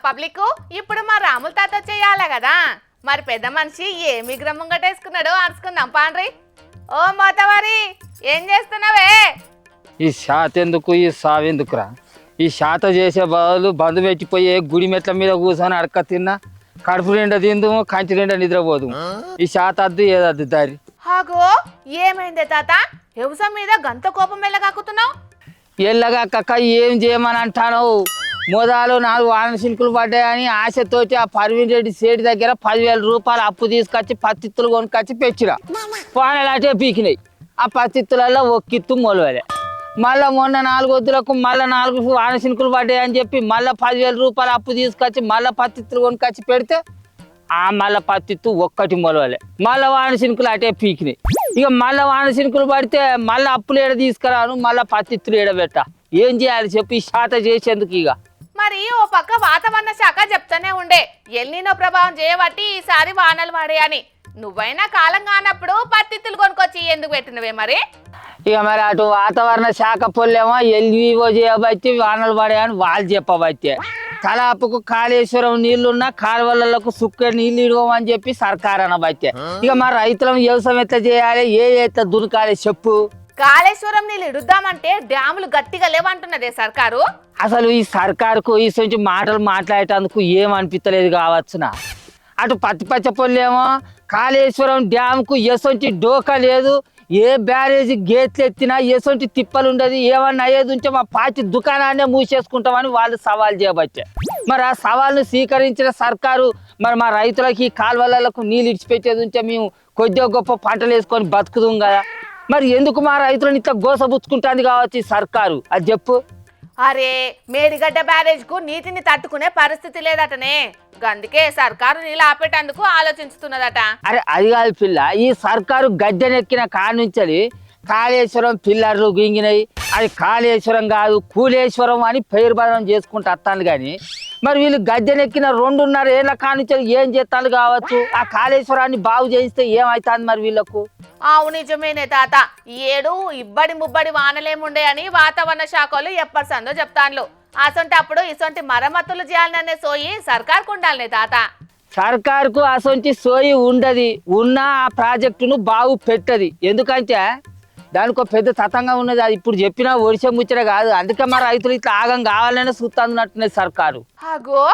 Public ఇప్పుడు మా రాముల తాత చేయాలి కదా మరి పెద్ద మనిషి ఏ విగ్రహం ముంగటేసుకున్నాడో అరుచుకుందాం పాండ్రి. ఓ మోతవారి ఏం చేస్తున్నావే? ఈ శాత ఎందుకు ఈ సావెందుకురా? ఈ శాత చేసే బదులు బంధు పెట్టిపోయే గుడి మెట్ల మీద కూర్చొని అడక్క తిన్నా కడుపు నిండా తిందు కంటి నిండా నిద్రపోదు. ఈ శాత అద్దు ఏదద్దు దారి. హాగో ఏమైందే తాత? వ్యవసాయం మీద గంత కోపం వెళ్ళగాకుతున్నావు? ఎల్లగా కక్క ఏం చేయమని అంటాను. మొదలు 4 వాన సినుకులు పడ్డాయని ఆశతోటి ఆ పర్వీన్ రెడ్డి సేటి దగ్గర 10,000 రూపాయలు అప్పు తీసుకొచ్చి పత్తిత్తులు కొనుకొచ్చి పెంచిరా. వానలాంటివి పీకినాయి. ఆ పత్తిత్తులలో ఒక్కిత్తు మొలవలే. మళ్ళీ మొన్న 4 వద్దులకు మళ్ళీ 4 వాన సినుకులు పడ్డాయని చెప్పి మళ్ళీ 10,000 రూపాయలు అప్పు తీసుకొచ్చి మళ్ళీ పత్తిత్తులు కొనుకొచ్చి పెడితే ఆ మళ్ళీ పత్తిత్తు ఒక్కటి మొలవలే. మళ్ళీ వాన సినుకులు అటే పీకినాయి. ఇక మళ్ళీ వాన సినుకులు పడితే మళ్ళీ అప్పులు ఏడ తీసుకురాను, మళ్ళీ పత్తిత్తులు ఏడబెట్ట. ఏం చేయాలి చెప్పి ఈ శాత చేసేందుకు? ఇక మరి ఓ పక్క వాతావరణ శాఖ చెప్తానే ఉండే ఎల్నినో ప్రభావం చేయబట్టి ఈసారి వానలు పడేయని. నువ్వైనా కాలం కానప్పుడు పత్తిత్తులు కొనుక్కొచ్చి ఎందుకు పెట్టినవే మరి? ఇక మరి అటు వాతావరణ శాఖ పొల్లేమో ఎల్వివో చేయబట్టి వానలు పడాయని వాళ్ళు చెప్పబట్టే. తలాపుకు కాళేశ్వరం నీళ్లున్నా కాలువలకు సుక్క నీళ్ళు ఇవ్వమని చెప్పి సర్కారు అనబట్టే. ఇక మరి రైతులను వ్యవసాయం ఎట్లా చేయాలి, ఎట్లా దునకాలి చెప్పు? కాళేశ్వరం నీళ్ళు ఇడుద్దామంటే డ్యాములు గట్టిగా లేవంటున్నదే సర్కారు. అసలు ఈ సర్కారుకు ఈ సొంచి మాటలు మాట్లాడేటందుకు ఏమనిపించలేదు కావచ్చునా. అటు పత్తిపచ్చ పొల్లేమో కాళేశ్వరం డ్యామ్కు ఎసొంటి డోకా లేదు, ఏ బ్యారేజీ గేట్లు ఎత్తినా ఎసొంటి తిప్పలు ఉండదు, ఏమన్నా అయ్యేది ఉంటే మా పాచి దుకాణాన్నే మూసేసుకుంటామని వాళ్ళు సవాల్ చేయబట్టే. మరి ఆ సవాల్ను స్వీకరించిన సర్కారు మరి మా రైతులకి కాలువలకు నీళ్ళు ఇడిచిపెట్టేది ఉంటే మేము కొద్దిగా గొప్ప పంటలు వేసుకొని బతుకుదాం కదా. మరి ఎందుకు మా రైతులను ఇట్లా గోసబుచ్చుకుంటుంది కావచ్చు ఈ సర్కారు? అది చెప్పు. అరే మేడిగడ్డ బ్యారేజ్ కు నీటిని తట్టుకునే పరిస్థితి లేదటనే, అందుకే సర్కారు నీళ్ళు ఆపేటందుకు ఆలోచిస్తున్నదట. అరే అది కాదు పిల్ల, ఈ సర్కారు గద్దెనెక్కిన కానుంచది కాళేశ్వరం పిల్లర్లు గింగినాయి. అది కాళేశ్వరం కాదు కూలేశ్వరం అని పేరు బదనం చేసుకుంటూ వస్తాను. కానీ మరి వీళ్ళు గద్దెనెక్కిన 2.5 ఏళ్ళ కానుంచది ఏం చేస్తాను కావచ్చు? ఆ కాళేశ్వరాన్ని బాగు చేయిస్తే ఏమవుతుంది మరి వీళ్ళకు? అవు నిజమేనే తాత, ఏడు ఇబ్బడి ముబ్బడి వానలేముండే అని వాతావరణ శాఖలు ఎప్పటిసందో చెప్తాన్లు. అసొంటి అప్పుడు ఇసొంటి మరమ్మతులు చేయాలనే సోయి సర్కార్కు ఉండాలనే తాత. సర్కారుకు అసొంటి సోయి ఉండది, ఉన్నా ఆ ప్రాజెక్టును బాగు పెట్టది. ఎందుకంటే దానికి ఒక పెద్ద తతంగా ఉన్నది. అది ఇప్పుడు చెప్పినా ఒడిసే ముచ్చట కాదు. అందుకే మా రైతులు ఇట్లా ఆగం కావాలనే చూస్తున్నట్టున్నది సర్కారు. అగో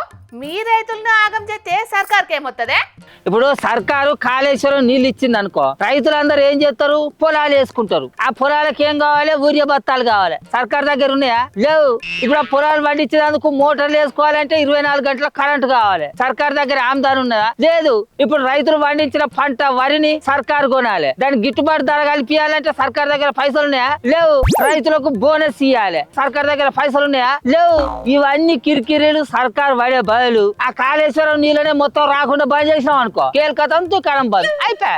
మీ రైతులను ఆగం చేస్తే సర్కార్కి ఏమొత్తదే? ఇప్పుడు సర్కారు కాళేశ్వరం నీళ్ళు ఇచ్చింది అనుకో, రైతులందరూ ఏం చేస్తారు? పొలాలు వేసుకుంటారు. ఆ పొలాలకు ఏం కావాలి? ఊరియా బత్తాలు కావాలి. సర్కార్ దగ్గర ఉన్నాయా? లేవు. ఇప్పుడు ఆ పొలాలు పండించేందుకు మోటార్లు వేసుకోవాలంటే 24 గంటల కరెంటు కావాలి. సర్కార్ దగ్గర ఆమ్దాని ఉన్నదా? లేదు. ఇప్పుడు రైతులు పండించిన పంట వరిని సర్కారు కొనాలి. దానికి గిట్టుబాటు ధర కల్పించాలంటే సర్కార్ దగ్గర పైసలు ఉన్నాయా? లేవు. రైతులకు బోనస్ ఇవ్వాలి. సర్కార్ దగ్గర పైసలు ఉన్నాయా? లేవు. ఇవన్నీ కిరికిరీలు సర్కారు పడే బదులు ఆ కాళేశ్వరం నీళ్ళనే మొత్తం రాకుండా బంద్ చేసినాం అనుకో, కేల్కతంతో కడం బంద్ అయిపోయా.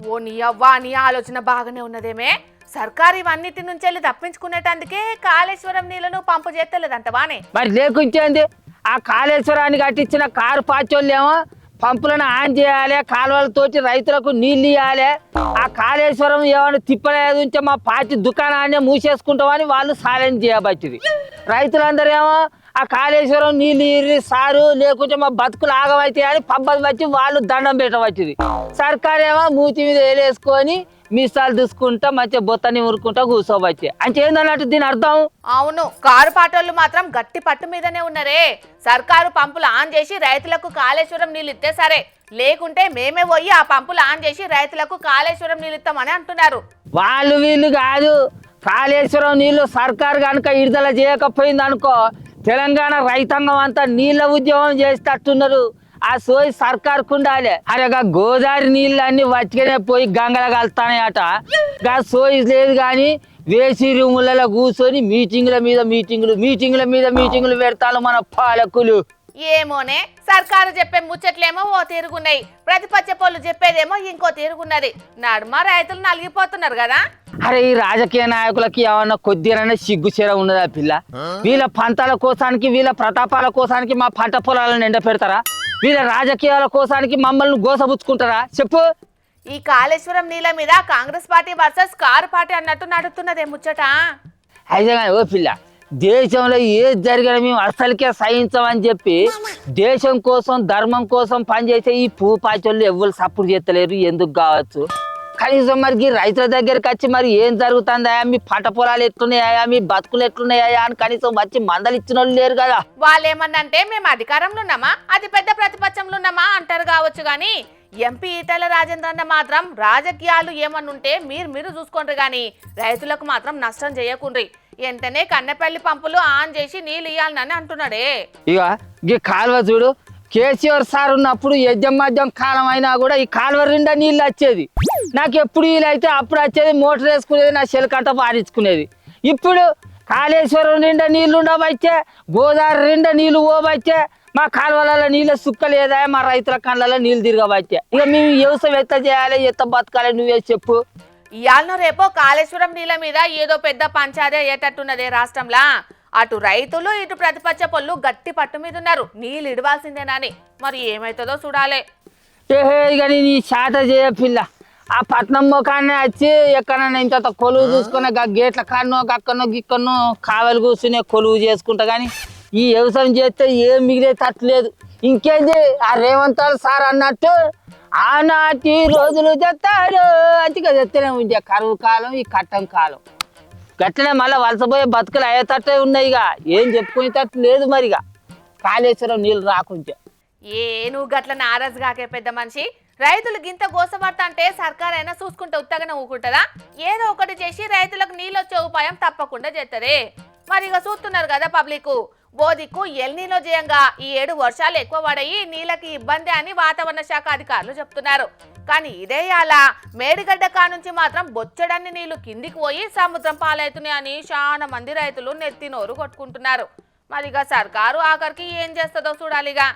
ఓ నీ అవ్వా, నీ ఆలోచన బాగానే ఉన్నదేమే. సర్కారు ఇవన్నిటి నుంచి వెళ్ళి తప్పించుకునేటందుకే కాళేశ్వరం నీళ్లను పంపు చేస్తలేదంటవానే. మరి లేకుంటేంది? ఆ కాళేశ్వరాన్ని కట్టించిన కారు పాచోళ్ళేమో పంపులను ఆన్ చేయాలి, కాలువలతోటి రైతులకు నీళ్ళు ఇవ్వాలి. ఆ కాళేశ్వరం ఏమైనా తిప్పలేదు ఉంటే మా పార్టీ దుకాణాన్ని మూసేసుకుంటామని వాళ్ళు సాలెంజ్ చేయబట్టింది. రైతులందరూ ఏమో ఆ కాళేశ్వరం నీళ్ళు ఇర్రి సారు లేకుంటే మా బతుకులు ఆగమైతే అని పబ్బది బట్టి వాళ్ళు దండం పెట్టబట్టింది. సర్కారు ఏమో మూతి మీద వేలేసుకొని మీసాలు చూసుకుంటా మంచిగా బొత్తని ఊరుకుంటా కూర్చోబట్టి. అంటే ఏందన్నట్టు దీని అర్థం? అవును, కారు పాటోళ్ళు మాత్రం గట్టి పట్టు మీదనే ఉన్నారే. సర్కారు పంపులు ఆన్ చేసి రైతులకు కాళేశ్వరం నీళ్ళు ఇస్తే సరే, లేకుంటే మేమే పోయి ఆ పంపులు ఆన్ చేసి రైతులకు కాళేశ్వరం నీళ్ళు ఇస్తామని అంటున్నారు. వాళ్ళు వీళ్ళు కాదు. కాళేశ్వరం నీళ్లు సర్కారు కనుక విడుదల చేయకపోయింది అనుకో, తెలంగాణ రైతాంగం అంతా నీళ్ళ ఉద్యమం చేసేటట్టున్నారు. ఆ సోయి సర్కారుకు ఉండాలి. అరేగా గోదావరి నీళ్ళు అన్ని వట్టిగానే పోయి గంగల కలుస్తాయట. గా సోయి లేదు కానీ వేసి రూములలో కూర్చొని మీటింగుల మీద మీటింగులు పెడతాను మన పాలకులు. ఏమోనే, సర్కారు చెప్పే ముచ్చట్లేమో ఓ తీరుగున్నాయి, ప్రతిపక్ష పోళ్ళు చెప్పేదేమో ఇంకో తీరుగున్నది. నడుమ రైతులు నలిగిపోతున్నారు కదా. అరే ఈ రాజకీయ నాయకులకి ఏమన్నా కొద్దిగానే సిగ్గుచేర ఉన్నదా పిల్ల? వీళ్ళ పంటల కోసానికి వీళ్ళ ప్రతాపాల కోసానికి మా పంట పొలాలను ఎండ పెడతారా? వీళ్ళ రాజకీయాల కోసానికి మమ్మల్ని గోసబుచ్చుకుంటారా చెప్పు? ఈ కాళేశ్వరం నీళ్ళ మీద Congress party versus car party అన్నట్టు నడుతున్నదే ముచ్చట. అయితే కానీ ఓ పిల్ల, దేశంలో ఏది జరిగినా మేము అసలుకే సహించమని చెప్పి దేశం కోసం ధర్మం కోసం పనిచేసే ఈ పూపాచోళ్ళు ఎవ్వరు సపోర్ట్ చేస్తలేరు. ఎందుకు కావచ్చు? కనీసం మరి రైతుల దగ్గరికి వచ్చి మరి ఏం జరుగుతుందా, మీ పంట పొలాలు ఎట్లున్నాయా, మీ బతుకులు ఎట్లున్నాయా అని కనీసం వచ్చి మందలు ఇచ్చిన వాళ్ళు లేరు కదా. వాళ్ళు ఏమన్నంటే మేము అధికారంలో ఉన్నామా, అది పెద్ద ప్రతిపక్షంలో ఉన్నామా అంటారు కావచ్చు. కానీ ఎంపీ ఈటెల రాజేంద్రన్న మాత్రం రాజకీయాలు ఏమన్నుంటే మీరు చూసుకోండి, కానీ రైతులకు మాత్రం నష్టం చేయకుండ్రి. వెంటనే కన్నెపల్లి పంపులు ఆన్ చేసి నీళ్ళు ఇయ్యాలని అంటున్నాడే. ఇక ఈ కాలువ చూడు, కేసీఆర్ సార్ ఉన్నప్పుడు యజ్ఞం మధ్యం కాలం అయినా కూడా ఈ కాలువ నిండా నీళ్ళు వచ్చేది. నాకు ఎప్పుడు వీలైతే అప్పుడు వచ్చేది, మోటార్ వేసుకునేది, నా చెలకంట పారించుకునేది. ఇప్పుడు కాళేశ్వరం నిండా నీళ్లు ఉండబట్టే, గోదావరి నిండా నీళ్లు పోబట్టే, మా కాలువలలో నీళ్ళ సుక్క లేదా, మా రైతుల కళ్ళలో నీళ్ళు తిరగబట్టే. ఇక మేము వ్యవసాయం ఎత్త చేయాలి, ఎత్త బతకాలి, నువ్వే చెప్పు. ఇవాళ రేపో కాళేశ్వరం నీళ్ళ మీద ఏదో పెద్ద పంచాదే అయ్యేటట్టున్నదే రాష్ట్రంలా. అటు రైతులు ఇటు ప్రతిపక్ష పొల్లు గట్టి పట్టు మీద ఉన్నారు, నీళ్ళు ఇడవాల్సిందేనాని. మరి ఏమైతుందో చూడాలి. ఏహే ఇక నీ శాత చేయ పిల్ల, ఆ పట్నం మొఖాన్ని వచ్చి ఎక్కడన్నా ఇంత కొలువు చూసుకునే గేట్ల కాన్నో గక్కనో గిక్కనో కావలి కూర్చునే కొలువు చేసుకుంటా. కానీ ఈ వ్యవసాయం చేస్తే ఏం మిగిలే తట్టలేదు. ఇంకేంది ఆ రేవంత్ సార్ అన్నట్టు ఆనాటి రోజులు చెప్తారు అంతగా చెప్తూనే ఉండే కరువు కాలం, ఈ కట్టం కాలం గట్లనే మళ్ళీ వలసపోయే బతుకులు అయ్యేటట్టే ఉన్నాయి. ఇక ఏం చెప్పుకునేటట్టు లేదు. మరిగా కాళేశ్వరం నీళ్ళు రాకుంటే నువ్వు గట్ల నారాజు కాకే పెద్ద మనిషి. రైతులు గింత గోసపడతా అంటే సర్కార్ అయినా చూసుకుంటే ఉత్తగానే ఊకుంటుందా? ఏదో ఒకటి చేసి రైతులకు నీళ్ళు వచ్చే ఉపాయం తప్పకుండా చేస్తుంది. మరి ఇక చూస్తున్నారు కదా పబ్లిక్, బోదిక్కు ఎల్నీలో జయంగా ఈ 7 వర్షాలు ఎక్కువ పడయి నీళ్ళకి ఇబ్బంది అని వాతావరణ శాఖ అధికారులు చెప్తున్నారు. కానీ ఇదే అలా మేడిగడ్డ కానుంచి మాత్రం బొచ్చడన్ని నీళ్లు కిందికి పోయి సముద్రం పాలవుతున్నాయి అని చాలా మంది రైతులు నెత్తినోరు కొట్టుకుంటున్నారు. మరిగా సర్కారు ఆఖరికి ఏం చేస్తుందో చూడాలిగా.